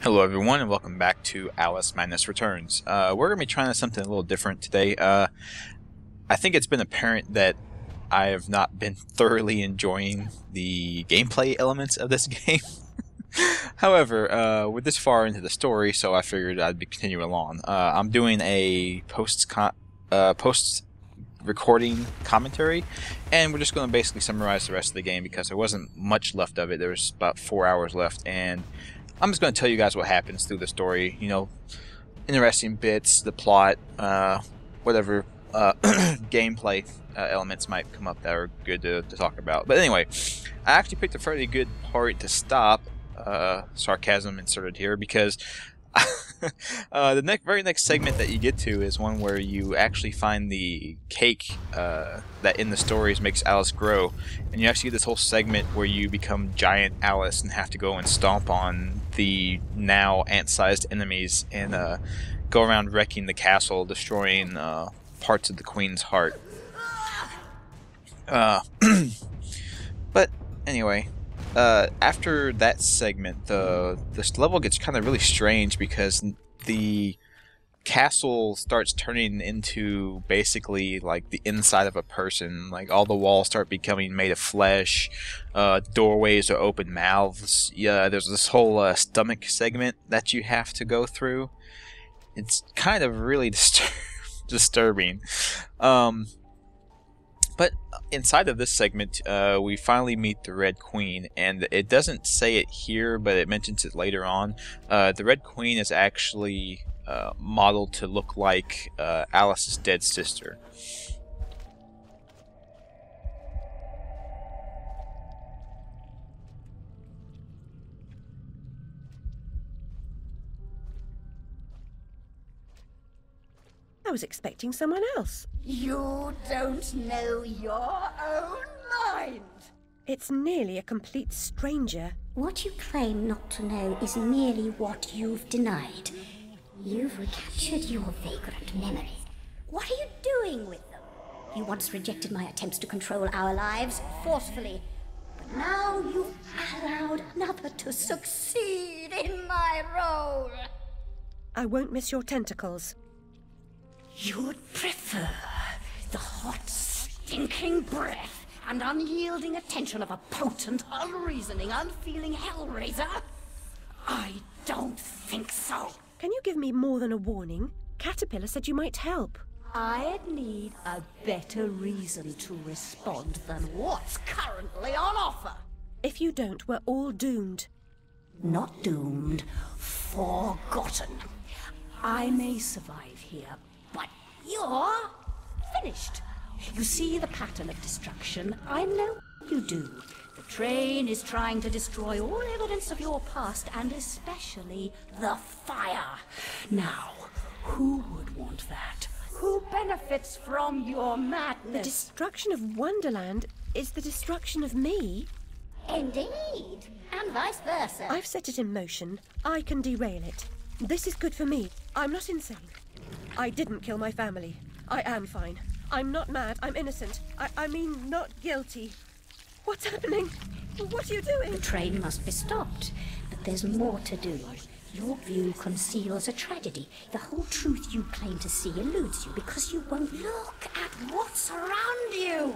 Hello everyone and welcome back to Alice Madness Returns. We're going to be trying something a little different today. I think it's been apparent that I have not been thoroughly enjoying the gameplay elements of this game. However, we're this far into the story, so I figured I'd be continuing along. I'm doing a post recording commentary, and we're just going to basically summarize the rest of the game because there wasn't much left of it. There was about 4 hours left, and I'm just going to tell you guys what happens through the story. You know, interesting bits, the plot, whatever gameplay elements might come up that are good to talk about. But anyway, I actually picked a fairly good part to stop. Sarcasm inserted here because the very next segment that you get to is one where you actually find the cake that in the stories makes Alice grow, and you actually get this whole segment where you become giant Alice and have to go and stomp on the now ant-sized enemies and go around wrecking the castle, destroying parts of the Queen's heart. But anyway, after that segment, this level gets kind of really strange because the castle starts turning into basically like the inside of a person. Like all the walls start becoming made of flesh, doorways are open mouths. Yeah, there's this whole stomach segment that you have to go through. It's kind of really disturbing. But inside of this segment, we finally meet the Red Queen, and it doesn't say it here, but it mentions it later on. The Red Queen is actually modeled to look like Alice's dead sister. I was expecting someone else. You don't know your own mind! It's nearly a complete stranger. What you claim not to know is merely what you've denied. You've recaptured your vagrant memories. What are you doing with them? You once rejected my attempts to control our lives forcefully, but now you've allowed another to succeed in my role. I won't miss your tentacles. You'd prefer the hot, stinking breath and unyielding attention of a potent, unreasoning, unfeeling hellraiser? I don't think so. Can you give me more than a warning? Caterpillar said you might help. I'd need a better reason to respond than what's currently on offer. If you don't, we're all doomed. Not doomed, forgotten. I may survive here, but you're finished. You see the pattern of destruction. I know you do. The train is trying to destroy all evidence of your past, and especially the fire. Now, who would want that? Who benefits from your madness? The destruction of Wonderland is the destruction of me. Indeed, and vice versa. I've set it in motion. I can derail it. This is good for me. I'm not insane. I didn't kill my family. I am fine. I'm not mad. I'm innocent. I mean, not guilty. What's happening? What are you doing? The train must be stopped, but there's more to do. Your view conceals a tragedy. The whole truth you claim to see eludes you because you won't look at what's around you.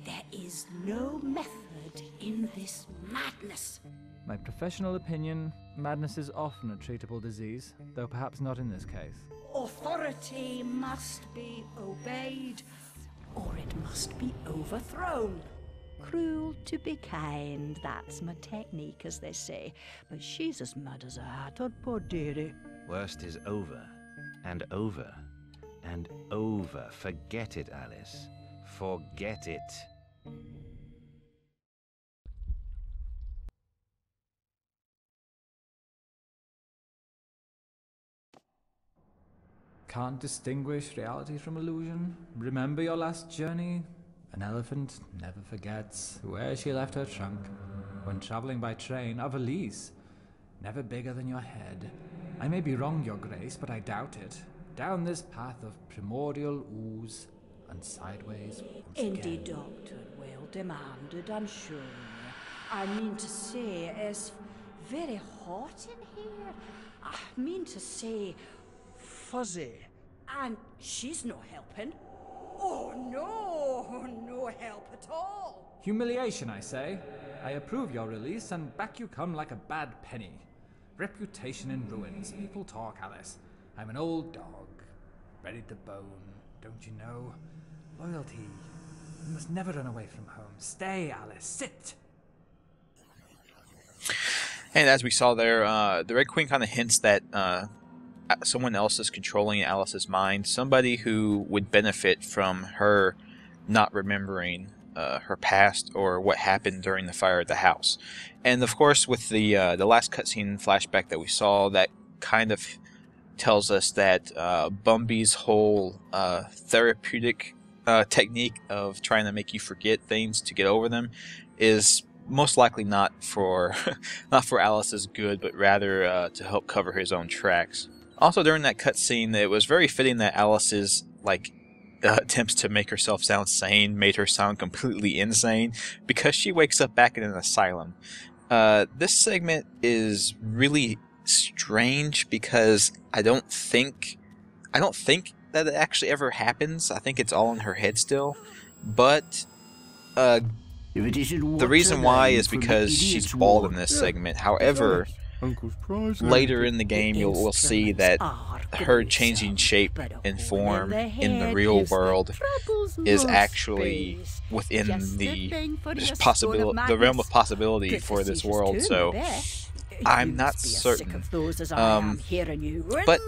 There is no method in this madness. My professional opinion, madness is often a treatable disease, though perhaps not in this case. Authority must be obeyed, or it must be overthrown. Cruel to be kind, that's my technique, as they say. But she's as mad as a hatter, poor dearie. Worst is over, and over, and over. Forget it, Alice. Forget it. Can't distinguish reality from illusion? Remember your last journey? An elephant never forgets where she left her trunk. When traveling by train, a valise, never bigger than your head. I may be wrong, your grace, but I doubt it. Down this path of primordial ooze, and sideways once Indeed, again. Doctor, well demanded, I'm sure. I mean to say, it's very hot in here. I mean to say, fuzzy. And she's no helping. Oh no, no help at all. Humiliation, I say. I approve your release, and back you come like a bad penny. Reputation in ruins. People talk, Alice. I'm an old dog, ready to bone, don't you know? Loyalty. You must never run away from home. Stay, Alice. Sit. And as we saw there, the Red Queen kind of hints that someone else is controlling Alice's mind. Somebody who would benefit from her not remembering her past or what happened during the fire at the house. And of course, with the last cutscene flashback that we saw, that kind of tells us that Bumby's whole therapeutic technique of trying to make you forget things to get over them is most likely not for Alice's good, but rather to help cover his own tracks. Also, during that cutscene, it was very fitting that Alice's attempts to make herself sound sane made her sound completely insane, because she wakes up back in an asylum. This segment is really strange because I don't think that it actually ever happens. I think it's all in her head still, but the reason why is because she's bald in this segment. However, later in the game we'll see that her changing shape and form in the real world is actually within the realm of possibility for this world, so I'm not certain. But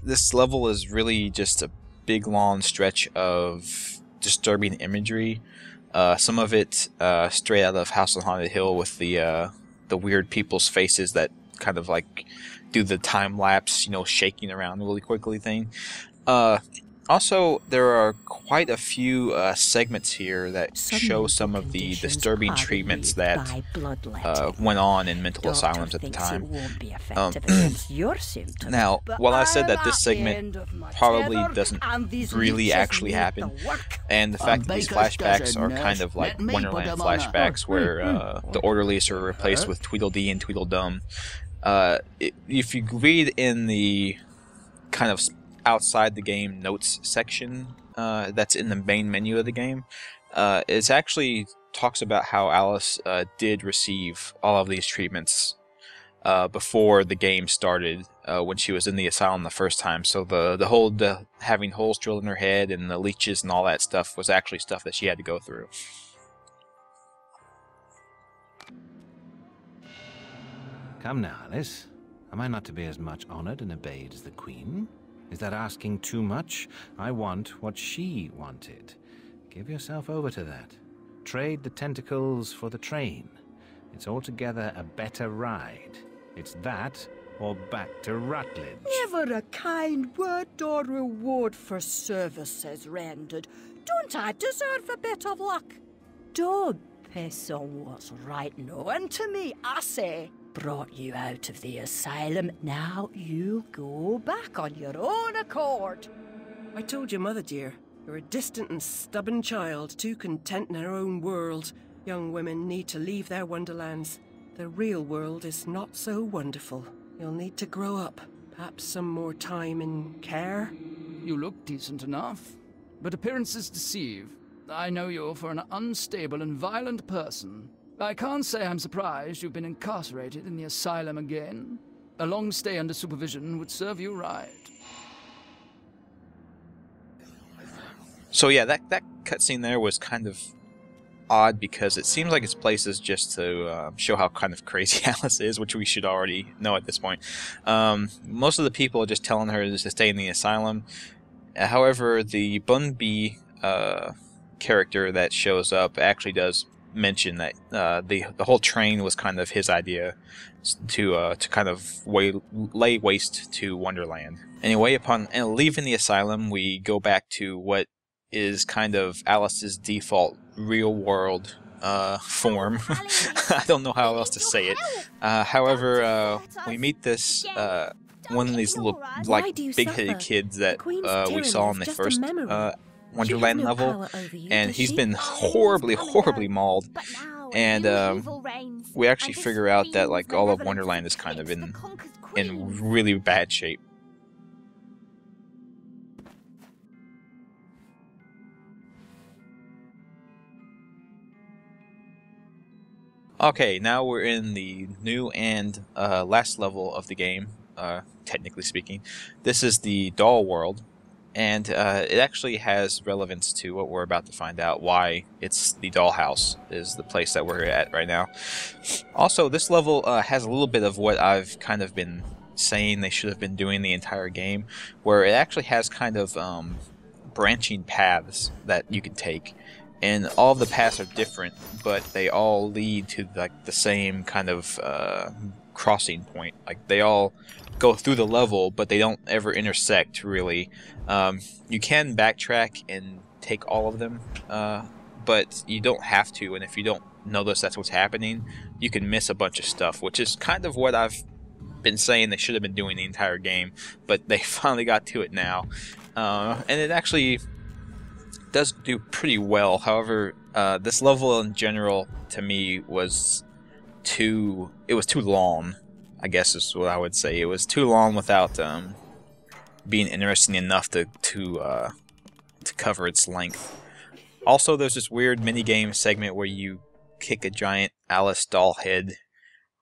this level is really just a big long stretch of disturbing imagery. Some of it straight out of House on Haunted Hill with the weird people's faces that kind of do the time lapse, shaking around really quickly thing. Also, there are quite a few segments here that show some of the disturbing treatments that went on in mental asylums at the time. Now, while I said that this segment probably doesn't really actually happen, and the fact that these flashbacks are kind of like Wonderland flashbacks where the orderlies are replaced with Tweedledee and Tweedledum, if you read in the kind of outside the game notes section that's in the main menu of the game, it actually talks about how Alice did receive all of these treatments before the game started, when she was in the asylum the first time. So the whole having holes drilled in her head and the leeches and all that stuff was actually stuff that she had to go through. Come now, Alice. Am I not to be as much honored and obeyed as the Queen? Is that asking too much? I want what she wanted. Give yourself over to that. Trade the tentacles for the train. It's altogether a better ride. It's that or back to Rutledge. Never a kind word or reward for services rendered. Don't I deserve a bit of luck? Don't piss on what's right known to me, I say. Brought you out of the asylum, now you go back on your own accord. I told your mother, dear. You're a distant and stubborn child, too content in her own world. Young women need to leave their wonderlands. The real world is not so wonderful. You'll need to grow up. Perhaps some more time in care. You look decent enough, but appearances deceive. I know you for an unstable and violent person. I can't say I'm surprised you've been incarcerated in the asylum again. A long stay under supervision would serve you right. So yeah, that cutscene there was kind of odd because it seems like it's places just to show how kind of crazy Alice is, which we should already know at this point. Most of the people are just telling her to stay in the asylum. However, the Bumby character that shows up actually does mention that the whole train was kind of his idea to kind of lay waste to Wonderland. Anyway, upon leaving the asylum, we go back to what is kind of Alice's default real-world form. I don't know how else to say it. However, we meet this one of these little big-headed kids that we saw in the first Wonderland level, and he's been horribly mauled, and we actually figure out that like all of Wonderland is kind of in really bad shape. Okay, now we're in the new and last level of the game, technically speaking. This is the doll world, and it actually has relevance to what we're about to find out, why it's the dollhouse is the place that we're at right now. Also, this level has a little bit of what I've kind of been saying they should have been doing the entire game, where it actually has kind of branching paths that you can take. And all of the paths are different, but they all lead to like the same kind of crossing point. Like they all go through the level, but they don't ever intersect really. You can backtrack and take all of them, but you don't have to. And if you don't notice that's what's happening, you can miss a bunch of stuff, which is kind of what I've been saying they should have been doing the entire game. But they finally got to it now, and it actually does do pretty well. However, this level in general to me was too long, I guess is what I would say. It was too long without being interesting enough to cover its length. Also, there's this weird minigame segment where you kick a giant Alice doll head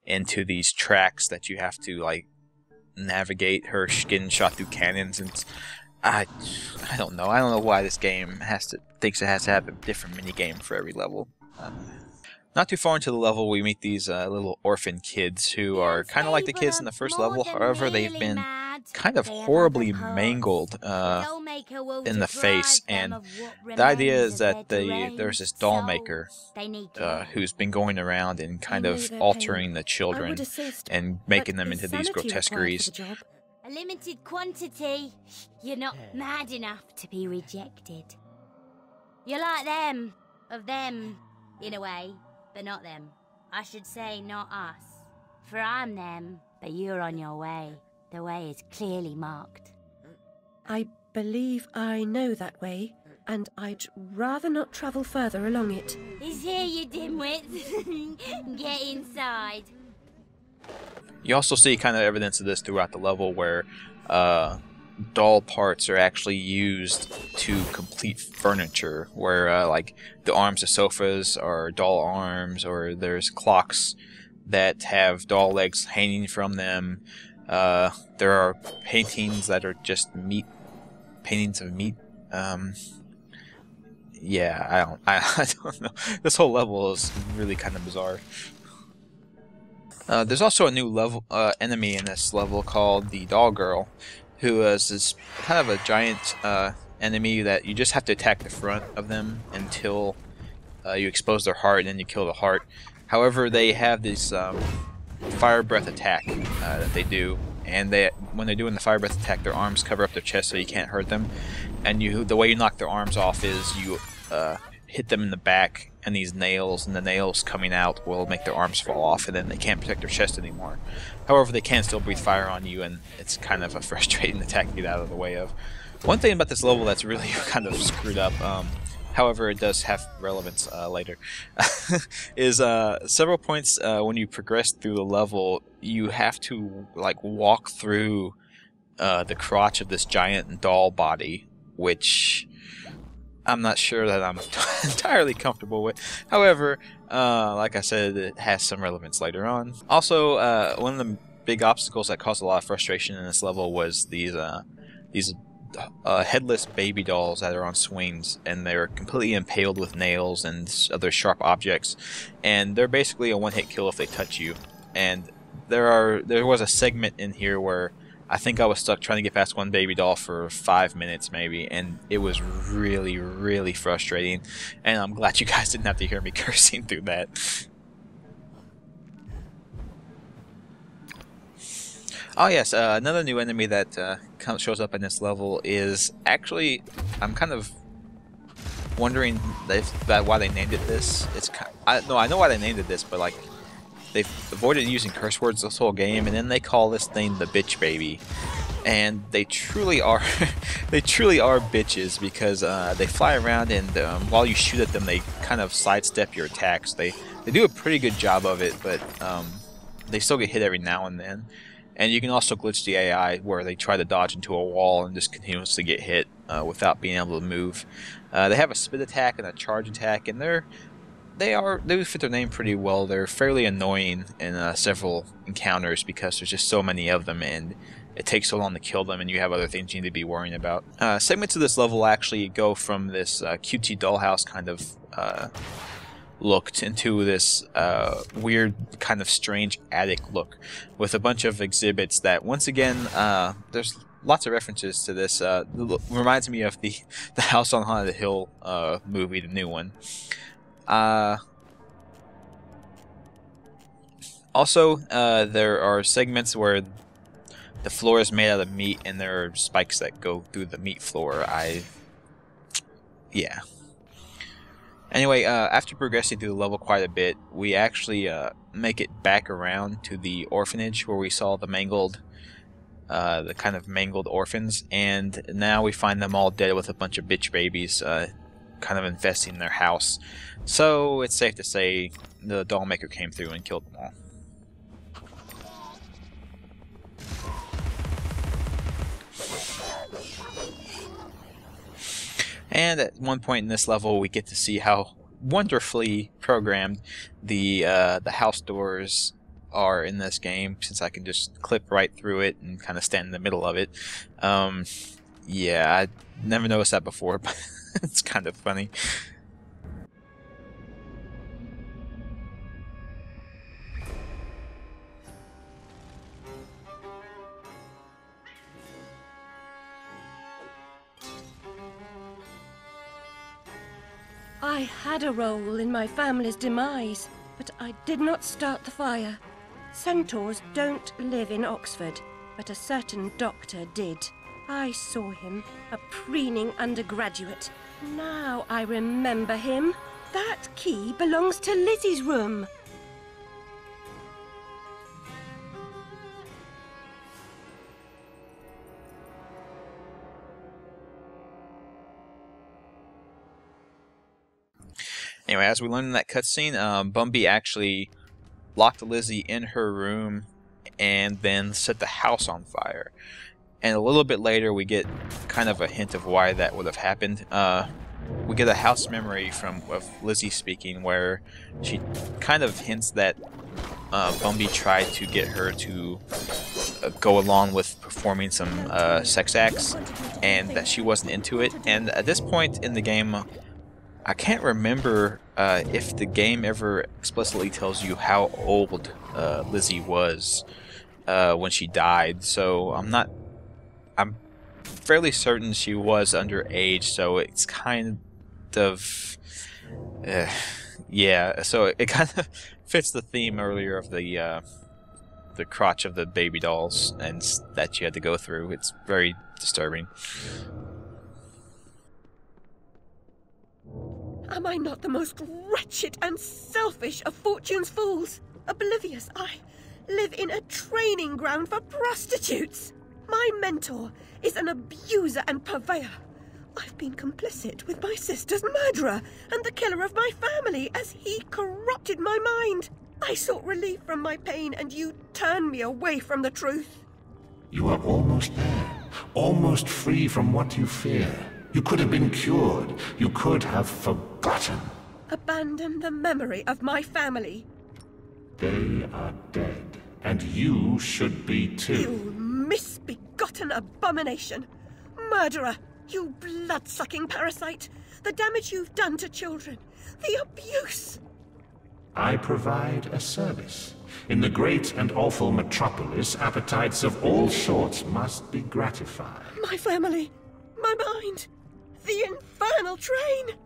into these tracks that you have to like navigate her getting shot through cannons, and I don't know. I don't know why this game thinks it has to have a different minigame for every level. Not too far into the level, we meet these little orphan kids who are kind of like the kids in the first level. However, they've been kind of horribly mangled in the face, and the idea is that there's this doll maker who's been going around and kind of altering the children and making them into these grotesqueries. A limited quantity. You're not mad enough to be rejected. You're like them, of them, in a way, but not them. I should say not us. For I'm them, but you're on your way. The way is clearly marked. I believe I know that way, and I'd rather not travel further along it. Is here, you dimwits. Get inside. You also see kind of evidence of this throughout the level where doll parts are actually used to complete furniture, where like the arms of sofas are doll arms, or there's clocks that have doll legs hanging from them. There are paintings that are just paintings of meat. Yeah, I don't know. This whole level is really kind of bizarre. There's also a new level enemy in this level called the Doll Girl, who is this kind of a giant enemy that you just have to attack the front of them until you expose their heart, and then you kill the heart. However, they have this fire breath attack that they do, and when they're doing the fire breath attack, their arms cover up their chest so you can't hurt them. And the way you knock their arms off is you hit them in the back, and these nails, and the nails coming out will make their arms fall off, and then they can't protect their chest anymore. However, they can still breathe fire on you, and it's kind of a frustrating attack to get out of the way of. One thing about this level that's really kind of screwed up, however it does have relevance later, is several points when you progress through the level, you have to like walk through the crotch of this giant doll body, which I'm not sure that I'm entirely comfortable with. However, like I said, it has some relevance later on. Also, one of the big obstacles that caused a lot of frustration in this level was these headless baby dolls that are on swings, and they're completely impaled with nails and other sharp objects, and they're basically a one-hit kill if they touch you. And there was a segment in here where I think I was stuck trying to get past one baby doll for 5 minutes maybe, and it was really, really frustrating, and I'm glad you guys didn't have to hear me cursing through that. Oh yes, another new enemy that shows up in this level is actually, I'm kind of wondering why they named it this. I know why they named it this, but like, they've avoided using curse words this whole game, and then they call this thing the bitch baby, and they truly are they truly are bitches, because they fly around, and while you shoot at them, they kind of sidestep your attacks. They They do a pretty good job of it, but they still get hit every now and then. And you can also glitch the AI where they try to dodge into a wall and just continuously get hit without being able to move. They have a spit attack and a charge attack, and they fit their name pretty well. They're fairly annoying in several encounters because there's just so many of them, and it takes so long to kill them, and you have other things you need to be worrying about. Segments of this level actually go from this cutesy dollhouse kind of looked into this weird kind of strange attic look with a bunch of exhibits that, once again, there's lots of references to this. Reminds me of the House on Haunted Hill movie, the new one. Also, there are segments where the floor is made out of meat and there are spikes that go through the meat floor. Yeah. Anyway, after progressing through the level quite a bit, we actually make it back around to the orphanage where we saw the kind of mangled orphans, and now we find them all dead with a bunch of bitch babies kind of infesting their house. So it's safe to say the doll maker came through and killed them all. And at one point in this level, we get to see how wonderfully programmed the house doors are in this game, since I can just clip right through it and kind of stand in the middle of it. Yeah, I never noticed that before, but it's kind of funny. I had a role in my family's demise, but I did not start the fire. Centaurs don't live in Oxford, but a certain doctor did. I saw him, a preening undergraduate. Now I remember him. That key belongs to Lizzie's room. Anyway, as we learned in that cutscene, Bumby actually locked Lizzie in her room and then set the house on fire. And a little bit later, we get kind of a hint of why that would have happened. We get a house memory of Lizzie speaking, where she kind of hints that Bumby tried to get her to go along with performing some sex acts, and that she wasn't into it. And at this point in the game, I can't remember if the game ever explicitly tells you how old Lizzie was when she died, so I'm fairly certain she was underage, so it's kind of yeah, so it kind of fits the theme earlier of the crotch of the baby dolls and that you had to go through. It's very disturbing. Am I not the most wretched and selfish of fortune's fools? Oblivious, I live in a training ground for prostitutes. My mentor is an abuser and purveyor. I've been complicit with my sister's murderer and the killer of my family as he corrupted my mind. I sought relief from my pain and you turned me away from the truth. You are almost there, almost free from what you fear. You could have been cured. You could have forgotten. Abandon the memory of my family. They are dead, and you should be too. You misbegotten abomination! Murderer! You blood-sucking parasite! The damage you've done to children! The abuse! I provide a service. In the great and awful metropolis, appetites of all sorts must be gratified. My family! My mind! The infernal train!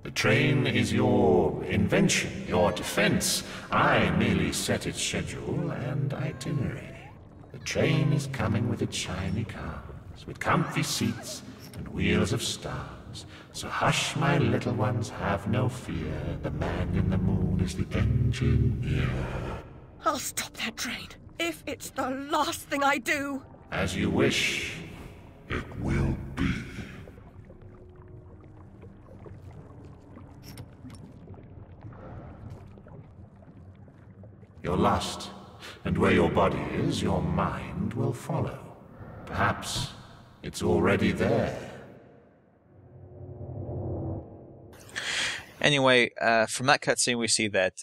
The train is your invention, your defense. I merely set its schedule and itinerary. The train is coming with its shiny cars, with comfy seats and wheels of stars. So hush, my little ones, have no fear. The man in the moon is the engineer. I'll stop that train, if it's the last thing I do. As you wish, it will be. You're lost, and where your body is, your mind will follow. Perhaps it's already there. Anyway, from that cutscene, we see that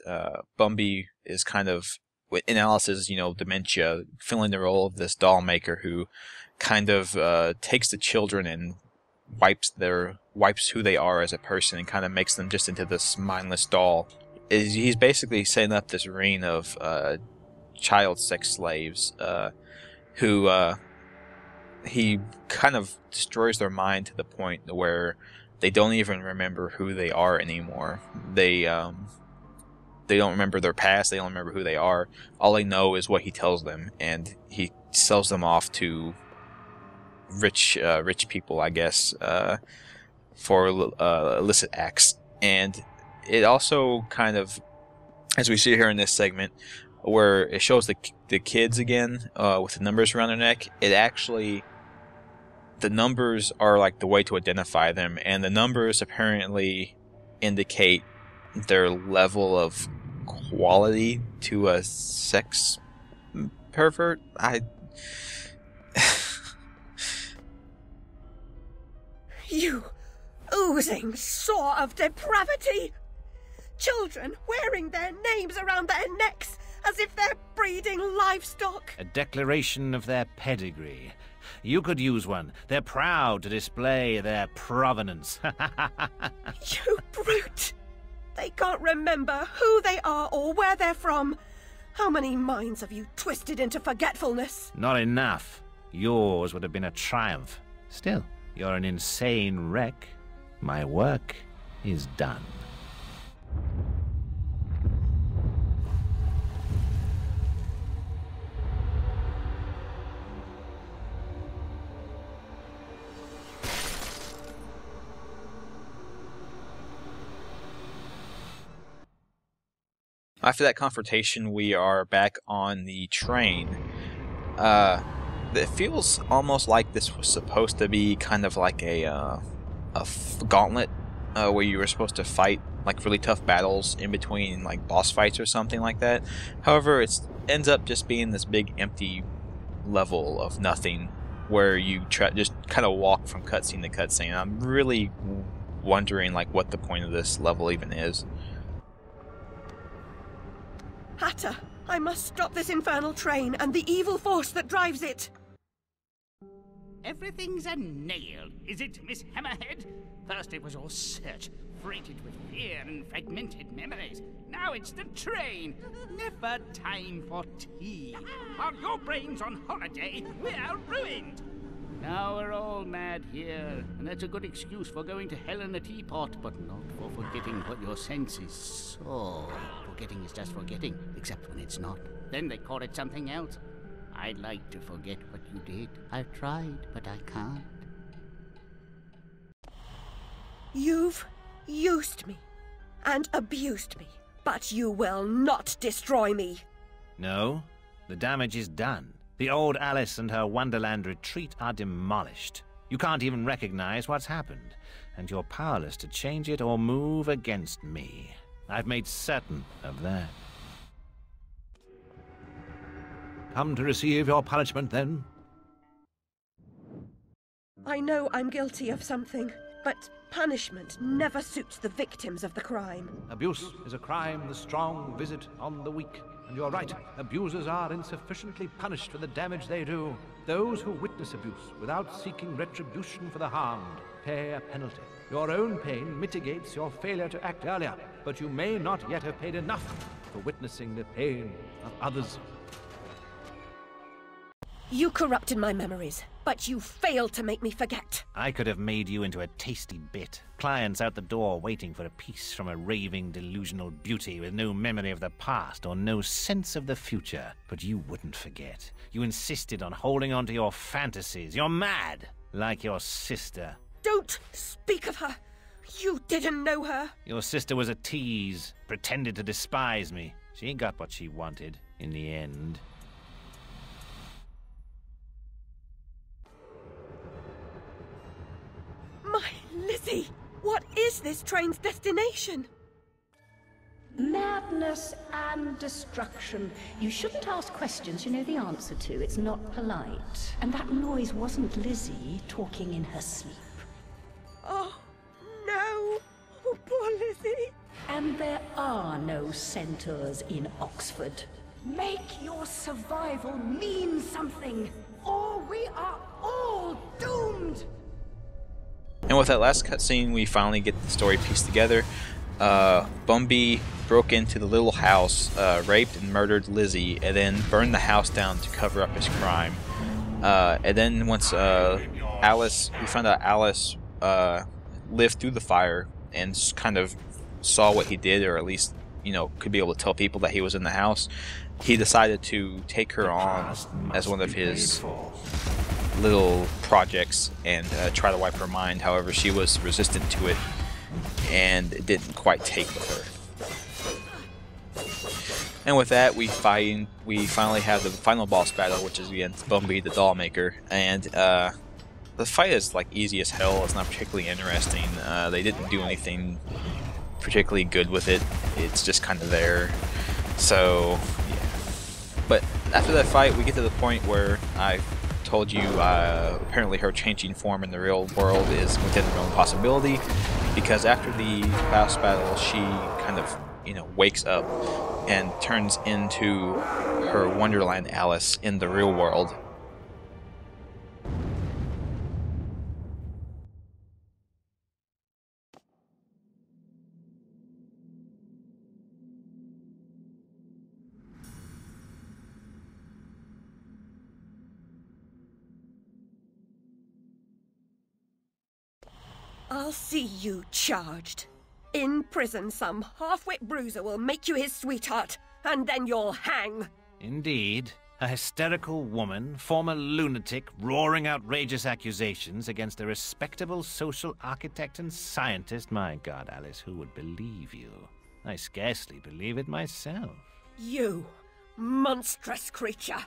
Bumby is kind of, in Alice's, dementia, filling the role of this doll maker who kind of takes the children and wipes who they are as a person and kind of makes them just into this mindless doll. He's basically setting up this reign of child sex slaves who he kind of destroys their mind to the point where they don't even remember who they are anymore. They don't remember their past. They don't remember who they are. All they know is what he tells them, and he sells them off to rich people, I guess, for illicit acts. And it also kind of, as we see here in this segment, where it shows the kids again with the numbers around their neck, it actually, the numbers are like the way to identify them, and the numbers apparently indicate their level of quality to a sex pervert. You oozing sore of depravity! Children wearing their names around their necks as if they're breeding livestock! A declaration of their pedigree. You could use one. They're proud to display their provenance. You brute! They can't remember who they are or where they're from. How many minds have you twisted into forgetfulness? Not enough. Yours would have been a triumph. Still, you're an insane wreck. My work is done. After that confrontation, we are back on the train. It feels almost like this was supposed to be kind of like a gauntlet, where you were supposed to fight like really tough battles in between like boss fights or something like that. However, it ends up just being this big empty level of nothing, where you just kind of walk from cutscene to cutscene. I'm really wondering like what the point of this level even is. Hatter, I must stop this infernal train and the evil force that drives it. Everything's a nail, is it, Miss Hammerhead? First it was your search, freighted with fear and fragmented memories. Now it's the train. Never time for tea. While your brain's on holiday, we're ruined. Now we're all mad here, and that's a good excuse for going to hell in a teapot, but not for forgetting what your senses saw. Forgetting is just forgetting, except when it's not. Then they call it something else. I'd like to forget what you did. I've tried, but I can't. You've used me and abused me, but you will not destroy me. No, the damage is done. The old Alice and her Wonderland retreat are demolished. You can't even recognize what's happened, and you're powerless to change it or move against me. I've made certain of that. Come to receive your punishment, then? I know I'm guilty of something, but punishment never suits the victims of the crime. Abuse is a crime the strong visit on the weak. And you're right, abusers are insufficiently punished for the damage they do. Those who witness abuse without seeking retribution for the harmed pay a penalty. Your own pain mitigates your failure to act earlier, but you may not yet have paid enough for witnessing the pain of others. You corrupted my memories, but you failed to make me forget. I could have made you into a tasty bit. Clients out the door waiting for a piece from a raving, delusional beauty with no memory of the past or no sense of the future. But you wouldn't forget. You insisted on holding on to your fantasies. You're mad, like your sister. Don't speak of her. You didn't know her. Your sister was a tease, pretended to despise me. She got what she wanted in the end. My Lizzie, what is this train's destination? Madness and and destruction. You shouldn't ask questions you know the answer to. It's not polite. And that noise wasn't Lizzie talking in her sleep. Oh, no. Oh, poor Lizzie. And there are no centaurs in Oxford. Make your survival mean something, or we are all doomed! And with that last cutscene, we finally get the story pieced together. Bumby broke into the little house, raped and murdered Lizzie, and then burned the house down to cover up his crime. And then once we found out Alice lived through the fire and kind of saw what he did, or at least, you know, could be able to tell people that he was in the house, he decided to take her on as one of his little projects and try to wipe her mind. However, she was resistant to it, and it didn't quite take with her. And with that, we finally have the final boss battle, which is against Bumby the Doll Maker. And the fight is like easy as hell. It's not particularly interesting. They didn't do anything particularly good with it. It's just kind of there. So yeah. But after that fight, we get to the point where I told you apparently her changing form in the real world is within the realm of possibility, because after the boss battle, she kind of, you know, wakes up and turns into her Wonderland Alice in the real world. I'll see you charged. In prison, some half-wit bruiser will make you his sweetheart, and then you'll hang. Indeed. A hysterical woman, former lunatic, roaring outrageous accusations against a respectable social architect and scientist. My God, Alice, who would believe you? I scarcely believe it myself. You, monstrous creature.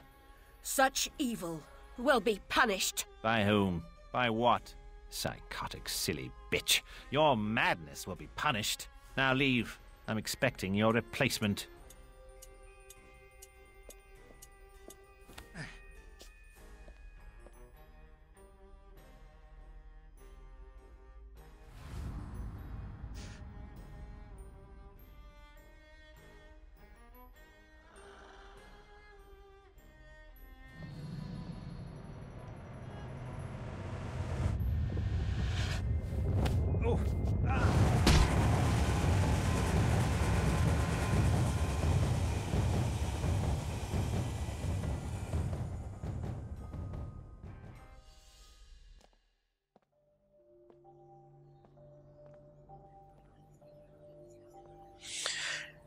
Such evil will be punished. By whom? By what? Psychotic, silly bitch. Your madness will be punished. Now leave. I'm expecting your replacement.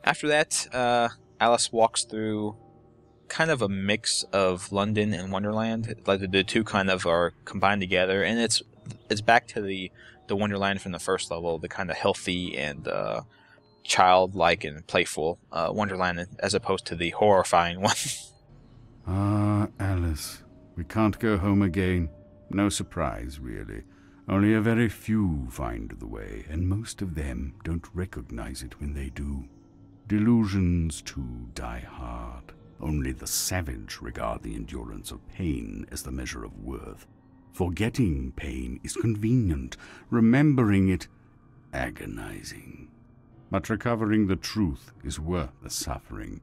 After that, Alice walks through kind of a mix of London and Wonderland. Like the two kind of are combined together, and it's back to the Wonderland from the first level, the kind of healthy and childlike and playful Wonderland, as opposed to the horrifying one. Ah, Alice, we can't go home again. No surprise, really. Only a very few find the way, and most of them don't recognize it when they do. Delusions, too, die hard. Only the savage regard the endurance of pain as the measure of worth. Forgetting pain is convenient, remembering it agonizing. But recovering the truth is worth the suffering,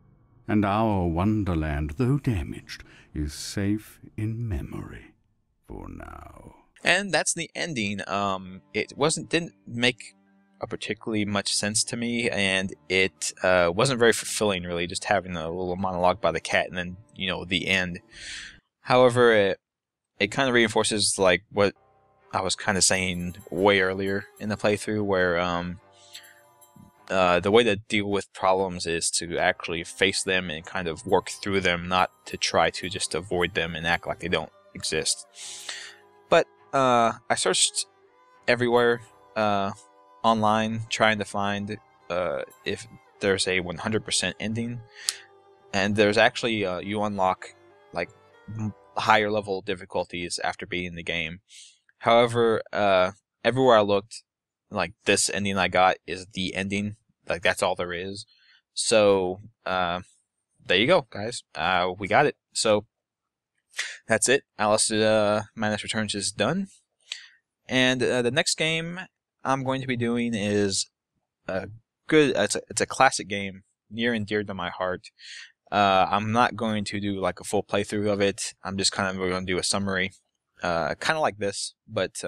and our Wonderland, though damaged, is safe in memory for now. And that's the ending. It didn't make a particularly much sense to me, and it wasn't very fulfilling, really, just having a little monologue by the cat and then, you know, the end. However, it kind of reinforces like what I was kind of saying way earlier in the playthrough, where the way to deal with problems is to actually face them and kind of work through them, not to try to just avoid them and act like they don't exist. But I searched everywhere online trying to find if there's a 100% ending, and there's actually you unlock like higher level difficulties after beating the game. However, everywhere I looked, like, this ending I got is the ending, like that's all there is. So there you go, guys. We got it. So that's it. Alice Madness Returns is done. And the next game I'm going to be doing is it's a classic game, near and dear to my heart. I'm not going to do like a full playthrough of it. I'm just kind of going to do a summary, kind of like this, but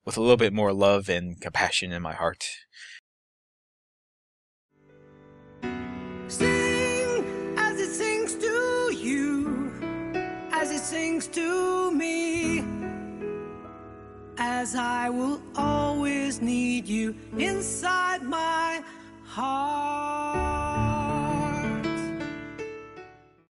with a little bit more love and compassion in my heart. Sing as it sings to you, as it sings to me, as I will always need you inside my heart.